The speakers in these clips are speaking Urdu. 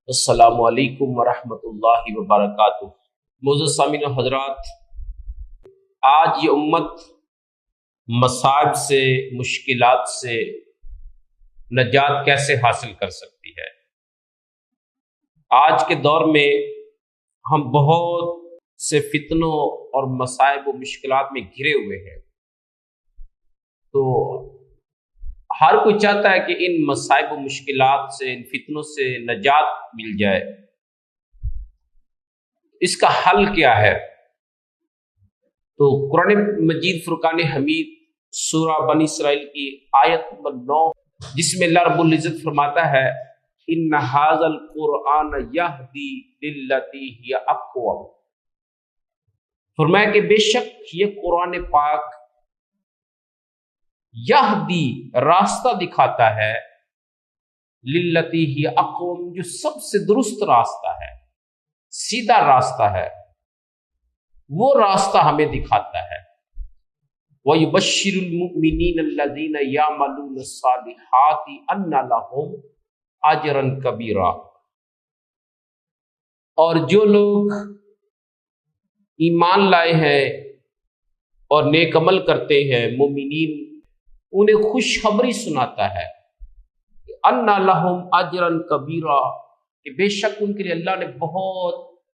السلام علیکم ورحمۃ اللہ وبرکاتہ۔ معزز سامعین و حضرات، آج یہ امت مصائب سے، مشکلات سے نجات کیسے حاصل کر سکتی ہے؟ آج کے دور میں ہم بہت سے فتنوں اور مصائب و مشکلات میں گھرے ہوئے ہیں، تو ہر کوئی چاہتا ہے کہ ان مصائب و مشکلات سے، ان فتنوں سے نجات مل جائے۔ اس کا حل کیا ہے؟ تو قرآن مجید فرقان حمید سورہ بنی اسرائیل کی آیت نمبر 9، جس میں اللہ رب العزت فرماتا ہے ان ھذا القرآن یہدی للتی ہی اقوم، فرمایا کہ بے شک یہ قرآن پاک یہدی راستہ دکھاتا ہے، للتی ہی اقوم جو سب سے درست راستہ ہے، سیدھا راستہ ہے، وہ راستہ ہمیں دکھاتا ہے۔ وَيُبَشِّرُ الْمُؤْمِنِينَ الَّذِينَ يَعْمَلُونَ الصَّالِحَاتِ أَنَّ لَهُمْ أَجْرًا كَبِيرًا، اور جو لوگ ایمان لائے ہیں اور نیک عمل کرتے ہیں، مومنین، انہیں خوشخبری سناتا ہے أَنَّ لَهُمْ أَجْرًا كَبِيرًا، کہ بے شک ان کے لیے اللہ نے بہت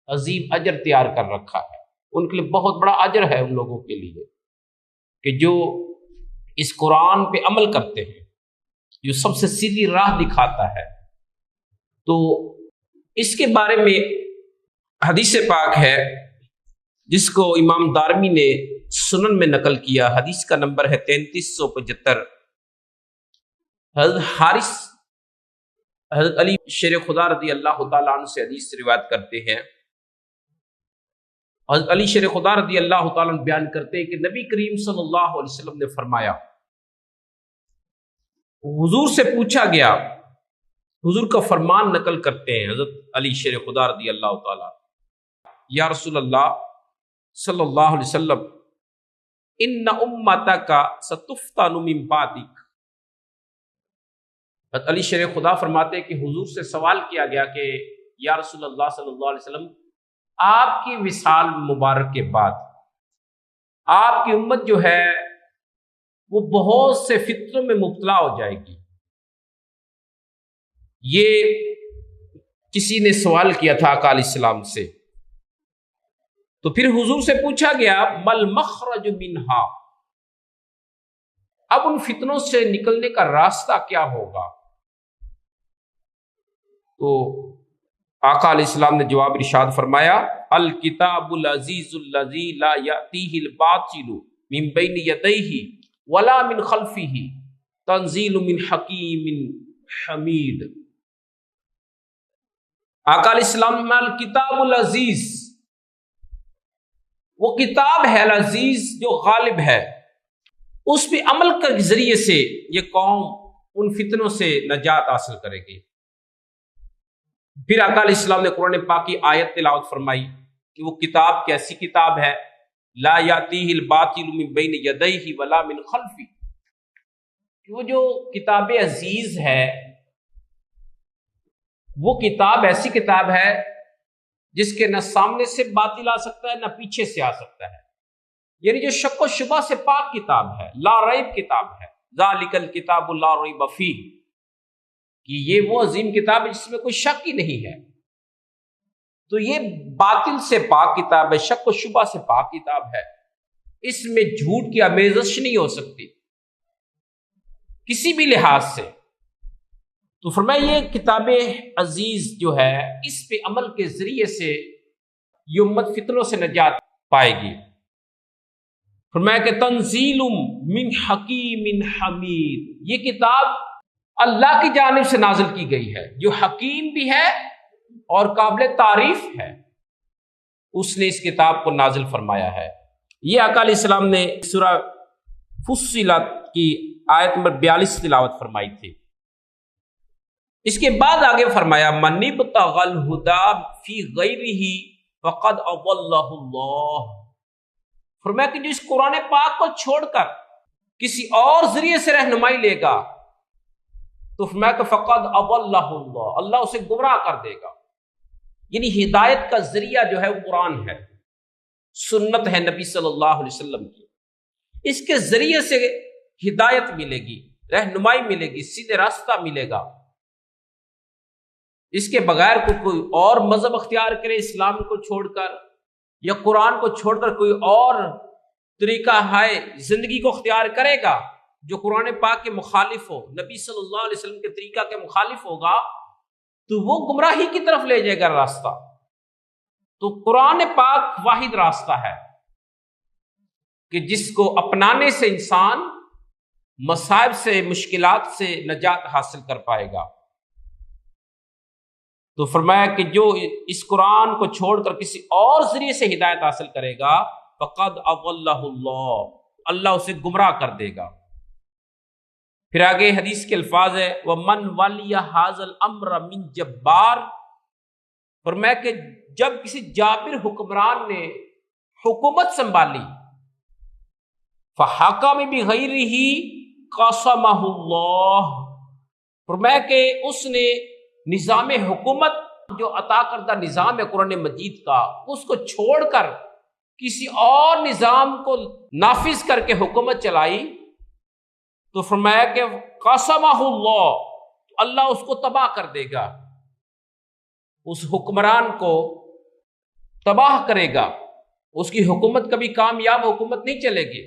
عظیم اجر تیار کر رکھا ہے، ان کے لیے بہت بڑا اجر ہے ان لوگوں کے لیے کہ جو اس قرآن پہ عمل کرتے ہیں، جو سب سے سیدھی راہ دکھاتا ہے۔ تو اس کے بارے میں حدیث پاک ہے جس کو امام دارمی نے سنن میں نقل کیا، حدیث کا نمبر ہے 3375۔ حضرت علی شیر خدا رضی اللہ تعالیٰ عنہ سے حدیث روایت کرتے ہیں۔ حضرت علی شیر خدا رضی اللہ تعالیٰ عنہ بیان کرتے ہیں کہ نبی کریم صلی اللہ علیہ وسلم نے فرمایا، حضور سے پوچھا گیا، حضور کا فرمان نقل کرتے ہیں حضرت علی شیر خدا رضی اللہ تعالیٰ، یا رسول اللہ صلی اللہ علیہ وسلم، ان امتک ستفتن من بعدک۔ حضرت علی شیر خدا فرماتے ہیں کہ حضور سے سوال کیا گیا کہ یا رسول اللہ صلی اللہ علیہ وسلم، آپ کی وصال مبارک کے بعد آپ کی امت جو ہے وہ بہت سے فتنوں میں مبتلا ہو جائے گی۔ یہ کسی نے سوال کیا تھا آقا علیہ السلام سے، تو پھر حضور سے پوچھا گیا مل مخرج منہا، اب ان فتنوں سے نکلنے کا راستہ کیا ہوگا؟ تو آقا علیہ السلام نے جواب ارشاد فرمایا، الکتاب العزیز الذی لا یأتیہ الباطل من بین یدیہ ولا من خلفہ تنزیل من حکیم حمید۔ آقا علیہ السلام میں الکتاب العزیز، وہ کتاب ہے العزیز جو غالب ہے، اس پہ عمل کے ذریعے سے یہ قوم ان فتنوں سے نجات حاصل کرے گی۔ پھر آقا علیہ السلام نے قرآن پاک کی آیت تلاوت فرمائی کہ وہ کتاب کیسی کتاب ہے، لا یاتیہ الباطل من بین یدیہ ولا من خلفہ، وہ جو کتاب عزیز ہے وہ کتاب ایسی کتاب ہے جس کے نہ سامنے سے باطل آ سکتا ہے نہ پیچھے سے آ سکتا ہے، یعنی جو شک و شبہ سے پاک کتاب ہے، لا ریب کتاب ہے، ذالک الکتاب لا ریب فیہ، کہ یہ وہ عظیم کتاب ہے جس میں کوئی شک ہی نہیں ہے۔ تو یہ باطل سے پاک کتاب ہے، شک و شبہ سے پاک کتاب ہے، اس میں جھوٹ کی آمیزش نہیں ہو سکتی کسی بھی لحاظ سے۔ تو فرمایا یہ کتاب عزیز جو ہے اس پہ عمل کے ذریعے سے یہ امت فتنوں سے نجات پائے گی۔ فرمایا کہ تنزیل من حکیم حمید، یہ کتاب اللہ کی جانب سے نازل کی گئی ہے جو حکیم بھی ہے اور قابل تعریف ہے، اس نے اس کتاب کو نازل فرمایا ہے۔ یہ آقا علیہ السلام نے سورہ فصلت کی آیت نمبر 42 تلاوت فرمائی تھی۔ اس کے بعد آگے فرمایا من ابتغى الهدى فی غیرہ فقد اضلہ اللہ، فرمایا کہ جو اس قرآن پاک کو چھوڑ کر کسی اور ذریعے سے رہنمائی لے گا تو فرمایا کہ فقد اضلہ اللہ، اللہ اسے گمراہ کر دے گا۔ یعنی ہدایت کا ذریعہ جو ہے وہ قرآن ہے، سنت ہے نبی صلی اللہ علیہ وسلم کی، اس کے ذریعے سے ہدایت ملے گی، رہنمائی ملے گی، سیدھے راستہ ملے گا۔ اس کے بغیر کوئی اور مذہب اختیار کرے اسلام کو چھوڑ کر، یا قرآن کو چھوڑ کر کوئی اور طریقہ ہے زندگی کو اختیار کرے گا جو قرآن پاک کے مخالف ہو، نبی صلی اللہ علیہ وسلم کے طریقہ کے مخالف ہوگا، تو وہ گمراہی کی طرف لے جائے گا راستہ۔ تو قرآن پاک واحد راستہ ہے کہ جس کو اپنانے سے انسان مصائب سے، مشکلات سے نجات حاصل کر پائے گا۔ تو فرمایا کہ جو اس قرآن کو چھوڑ کر کسی اور ذریعے سے ہدایت حاصل کرے گا فقد اضلہ اللہ، اللہ اسے گمراہ کر دے گا۔ پھر آگے حدیث کے الفاظ ہے وَمَنْ وَلِيَ هَذَا الْأَمْرَ مِنْ جَبَّارٍ، فرمایا کہ جب کسی جابر حکمران نے حکومت سنبھالی فَحَكَمَ بِغَيْرِهِ قَسَمَهُ اللَّهُ، فرمایا کہ اس نے نظام حکومت جو عطا کردہ نظام ہے قرآن مجید کا، اس کو چھوڑ کر کسی اور نظام کو نافذ کر کے حکومت چلائی تو فرمایا کہ قسمہ اللہ، اللہ اس کو تباہ کر دے گا، اس حکمران کو تباہ کرے گا، اس کی حکومت کبھی کامیاب حکومت نہیں چلے گی،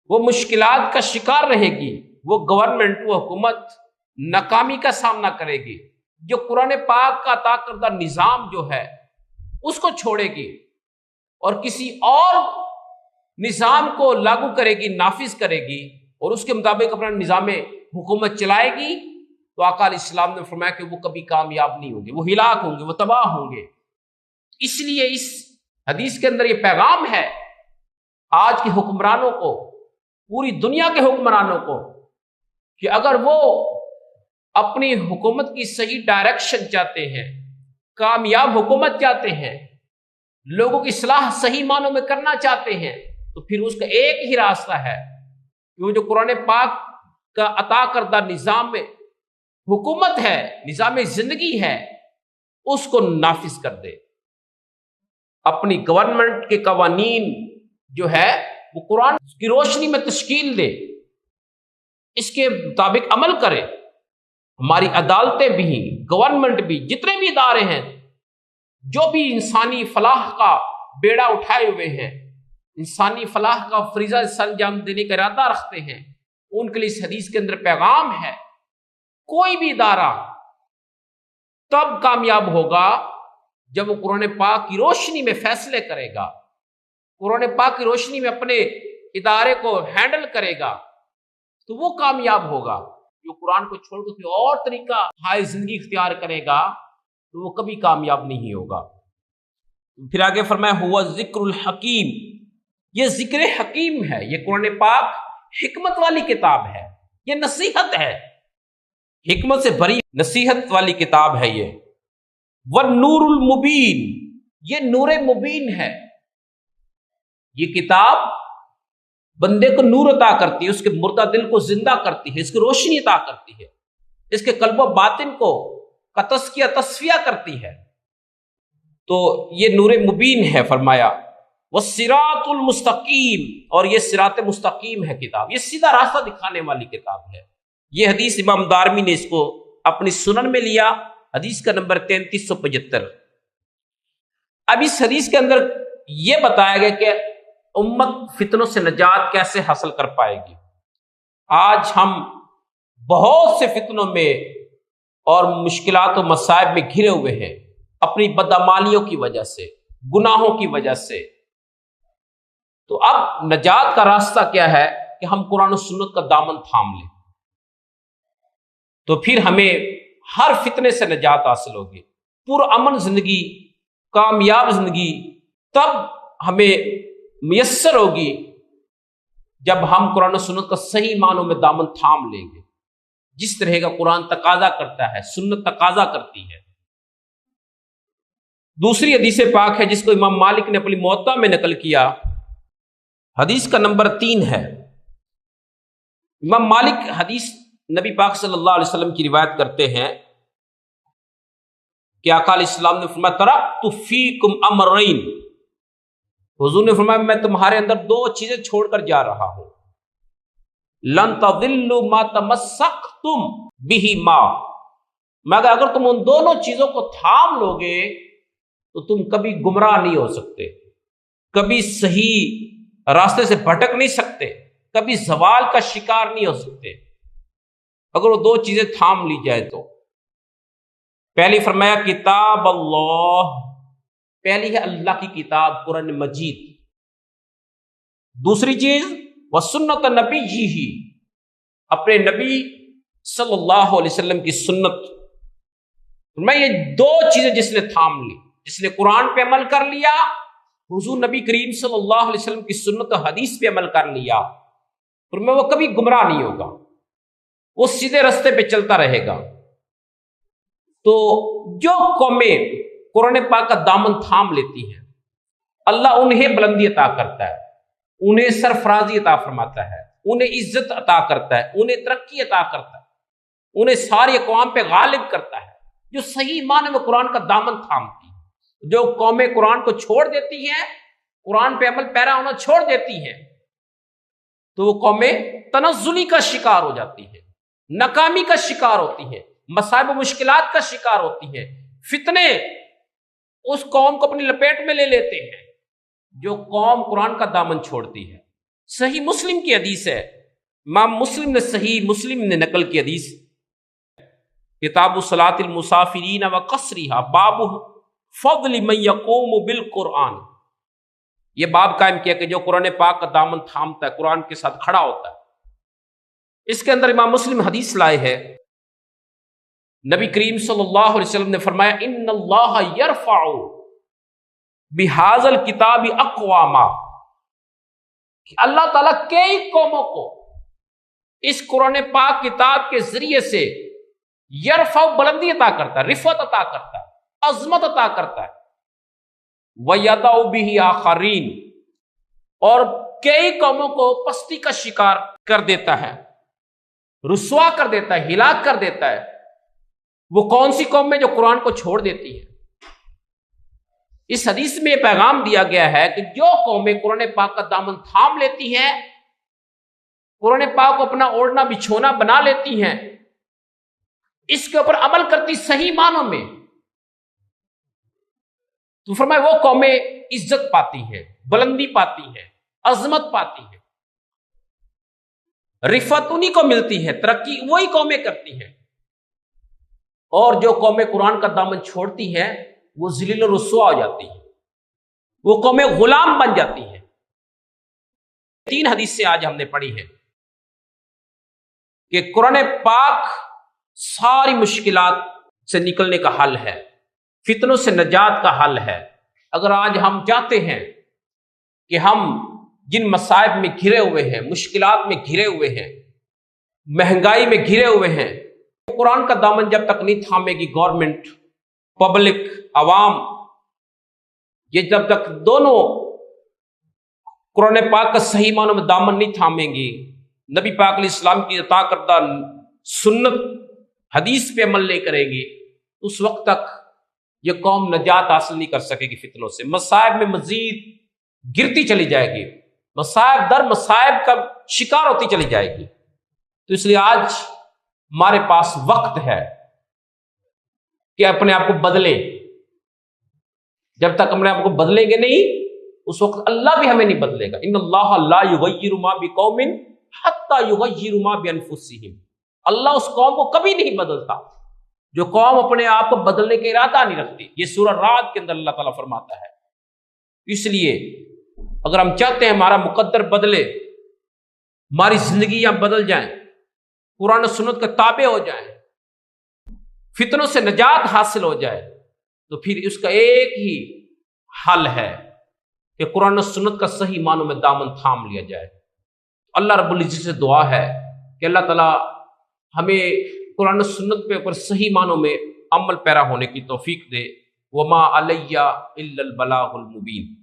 وہ مشکلات کا شکار رہے گی، وہ گورنمنٹ، وہ حکومت ناکامی کا سامنا کرے گی جو قرآن پاک کا عطا کردہ نظام جو ہے اس کو چھوڑے گی اور کسی اور نظام کو لاگو کرے گی، نافذ کرے گی اور اس کے مطابق اپنا نظام حکومت چلائے گی، تو آقا علیہ السلام نے فرمایا کہ وہ کبھی کامیاب نہیں ہوں گے، وہ ہلاک ہوں گے، وہ تباہ ہوں گے۔ اس لیے اس حدیث کے اندر یہ پیغام ہے آج کے حکمرانوں کو، پوری دنیا کے حکمرانوں کو، کہ اگر وہ اپنی حکومت کی صحیح ڈائریکشن چاہتے ہیں، کامیاب حکومت چاہتے ہیں، لوگوں کی اصلاح صحیح معنوں میں کرنا چاہتے ہیں، تو پھر اس کا ایک ہی راستہ ہے کہ وہ جو قرآن پاک کا عطا کردہ نظام حکومت ہے، نظام زندگی ہے، اس کو نافذ کر دے، اپنی گورنمنٹ کے قوانین جو ہے وہ قرآن کی روشنی میں تشکیل دے، اس کے مطابق عمل کرے۔ ہماری عدالتیں بھی، گورنمنٹ بھی، جتنے بھی ادارے ہیں جو بھی انسانی فلاح کا بیڑا اٹھائے ہوئے ہیں، انسانی فلاح کا فریضہ سر انجام دینے کا ارادہ رکھتے ہیں، ان کے لیے اس حدیث کے اندر پیغام ہے کوئی بھی ادارہ تب کامیاب ہوگا جب وہ قرآن پاک کی روشنی میں فیصلے کرے گا، قرآن پاک کی روشنی میں اپنے ادارے کو ہینڈل کرے گا، تو وہ کامیاب ہوگا۔ جو قرآن کو چھوڑ کر کوئی اور طریقہ ہائے زندگی اختیار کرے گا تو وہ کبھی کامیاب نہیں ہوگا۔ پھر آگے فرمایا ہوا ذکر الحکیم، یہ ذکر حکیم ہے، یہ قرآن پاک حکمت والی کتاب ہے، یہ نصیحت ہے، حکمت سے بھری نصیحت والی کتاب ہے یہ۔ والنور المبین، یہ نور مبین ہے، یہ کتاب بندے کو نور عطا کرتی ہے، اس کے مردہ دل کو زندہ کرتی ہے، اس کی روشنی عطا کرتی ہے، اس کے قلب و باطن کو کا تزکیہ تصفیہ کرتی ہے، تو یہ نور مبین ہے۔ فرمایا والصراط المستقیم، اور یہ صراط مستقیم ہے کتاب، یہ سیدھا راستہ دکھانے والی کتاب ہے۔ یہ حدیث امام دارمی نے اس کو اپنی سنن میں لیا، حدیث کا نمبر 3375۔ اب اس حدیث کے اندر یہ بتایا گیا کہ امت فتنوں سے نجات کیسے حاصل کر پائے گی۔ آج ہم بہت سے فتنوں میں اور مشکلات و مصائب میں گھرے ہوئے ہیں اپنی بدعمالیوں کی وجہ سے، گناہوں کی وجہ سے۔ تو اب نجات کا راستہ کیا ہے کہ ہم قرآن و سنت کا دامن تھام لیں، تو پھر ہمیں ہر فتنے سے نجات حاصل ہوگی، پرامن زندگی، کامیاب زندگی تب ہمیں میسر ہوگی جب ہم قرآن و سنت کا صحیح معنوں میں دامن تھام لیں گے، جس طرح کا قرآن تقاضا کرتا ہے، سنت تقاضا کرتی ہے۔ دوسری حدیث پاک ہے جس کو امام مالک نے اپنی موطا میں نقل کیا، حدیث کا نمبر 3 ہے۔ امام مالک حدیث نبی پاک صلی اللہ علیہ وسلم کی روایت کرتے ہیں کہ آقا علیہ السلام نے فرمایا ترکت فیکم امرین، حضور نے فرمایا میں تمہارے اندر دو چیزیں چھوڑ کر جا رہا ہوں، لن تضلوا ما تمسکتم بہما، مگر اگر تم ان دونوں چیزوں کو تھام لو گے تو تم کبھی گمراہ نہیں ہو سکتے، کبھی صحیح راستے سے بھٹک نہیں سکتے، کبھی زوال کا شکار نہیں ہو سکتے اگر وہ دو چیزیں تھام لی جائے تو۔ پہلی فرمایا کتاب اللہ، پہلی ہے اللہ کی کتاب قرآن مجید، دوسری چیز وسنت نبی ہی، اپنے نبی صلی اللہ علیہ وسلم کی سنت۔ میں یہ دو چیزیں جس نے تھام لی، جس نے قرآن پہ عمل کر لیا، حضور نبی کریم صلی اللہ علیہ وسلم کی سنت و حدیث پہ عمل کر لیا، اور میں وہ کبھی گمراہ نہیں ہوگا، وہ سیدھے راستے پہ چلتا رہے گا۔ تو جو قومیں قرآن پاک کا دامن تھام لیتی ہیں اللہ انہیں بلندی عطا کرتا ہے، انہیں سرفرازی عطا فرماتا ہے، انہیں عزت عطا کرتا ہے، انہیں ترقی عطا کرتا ہے، انہیں ساری اقوام پہ غالب کرتا ہے جو صحیح معنی میں قرآن کا دامن تھامتی ہیں۔ جو قومیں قرآن کو چھوڑ دیتی ہیں، قرآن پہ عمل پیرا ہونا چھوڑ دیتی ہیں، تو وہ قومیں تنزلی کا شکار ہو جاتی ہیں، ناکامی کا شکار ہوتی ہیں، مصائب و مشکلات کا شکار ہوتی ہیں، فتنے اس قوم کو اپنی لپیٹ میں لے لیتے ہیں جو قوم قرآن کا دامن چھوڑتی ہے۔ صحیح مسلم کی حدیث ہے، امام مسلم نے صحیح مسلم نے نقل کی حدیث، کتاب صلاۃ المسافرین و قصرھا، باب فضل من یقوم بالقرآن، یہ باب قائم کیا کہ جو قرآن پاک کا دامن تھامتا ہے، قرآن کے ساتھ کھڑا ہوتا ہے۔ اس کے اندر امام مسلم حدیث لائے ہے، نبی کریم صلی اللہ علیہ وسلم نے فرمایا ان اللہ یرفع بہذا الکتاب اقواما، کہ اللہ تعالیٰ کئی قوموں کو اس قرآن پاک کتاب کے ذریعے سے یرفع بلندی عطا کرتا ہے، رفعت عطا کرتا ہے، عظمت عطا کرتا ہے، وَيَدَعُ بِهِ آخَرِينَ، اور کئی قوموں کو پستی کا شکار کر دیتا ہے، رسوا کر دیتا ہے، ہلاک کر دیتا ہے۔ وہ کون سی قوم ہے جو قرآن کو چھوڑ دیتی ہے؟ اس حدیث میں یہ پیغام دیا گیا ہے کہ جو قومیں قرآن پاک کا دامن تھام لیتی ہیں، قرآن پاک کو اپنا اوڑھنا بچھونا بنا لیتی ہیں، اس کے اوپر عمل کرتی صحیح معنوں میں، تو فرمایا وہ قومیں عزت پاتی ہیں، بلندی پاتی ہیں، عظمت پاتی ہیں، رفعت انہی کو ملتی ہے، ترقی وہی قومیں کرتی ہیں۔ اور جو قومیں قرآن کا دامن چھوڑتی ہیں وہ ذلیل و رسوا ہو جاتی ہیں، وہ قومیں غلام بن جاتی ہیں۔ تین حدیث سے آج ہم نے پڑھی ہے کہ قرآن پاک ساری مشکلات سے نکلنے کا حل ہے، فتنوں سے نجات کا حل ہے۔ اگر آج ہم چاہتے ہیں کہ ہم جن مصائب میں گھرے ہوئے ہیں، مشکلات میں گھرے ہوئے ہیں، مہنگائی میں گھرے ہوئے ہیں، قرآن کا دامن جب تک نہیں تھامے گی گورنمنٹ، پبلک، عوام، یہ جب تک دونوں قرآن پاک کا صحیح معنوں میں دامن نہیں تھامیں گی، نبی پاک علیہ السلام کی عطا کردہ سنت حدیث پہ عمل نہیں کرے گی، اس وقت تک یہ قوم نجات حاصل نہیں کر سکے گی فتنوں سے، مصائب میں مزید گرتی چلی جائے گی، مصائب در مصائب کا شکار ہوتی چلی جائے گی۔ تو اس لیے آج ہمارے پاس وقت ہے کہ اپنے آپ کو بدلیں۔ جب تک اپنے آپ کو بدلیں گے نہیں، اس وقت اللہ بھی ہمیں نہیں بدلے گا۔ ان اللہ لا یغیر ما بقوم حتی یغیروا ما بانفسہم، اللہ اس قوم کو کبھی نہیں بدلتا جو قوم اپنے آپ کو بدلنے کا ارادہ نہیں رکھتی۔ یہ سورہ رعد کے اندر اللہ تعالیٰ فرماتا ہے۔ اس لیے اگر ہم چاہتے ہیں ہمارا مقدر بدلے، ہماری زندگیاں بدل جائیں، قرآن و سنت کا تابع ہو جائیں، فتنوں سے نجات حاصل ہو جائے، تو پھر اس کا ایک ہی حل ہے کہ قرآن و سنت کا صحیح معنوں میں دامن تھام لیا جائے۔ اللہ رب العزت سے دعا ہے کہ اللہ تعالیٰ ہمیں قرآن و سنت پہ اوپر صحیح معنوں میں عمل پیرا ہونے کی توفیق دے۔ وما علیہ الا البلاغ المبین۔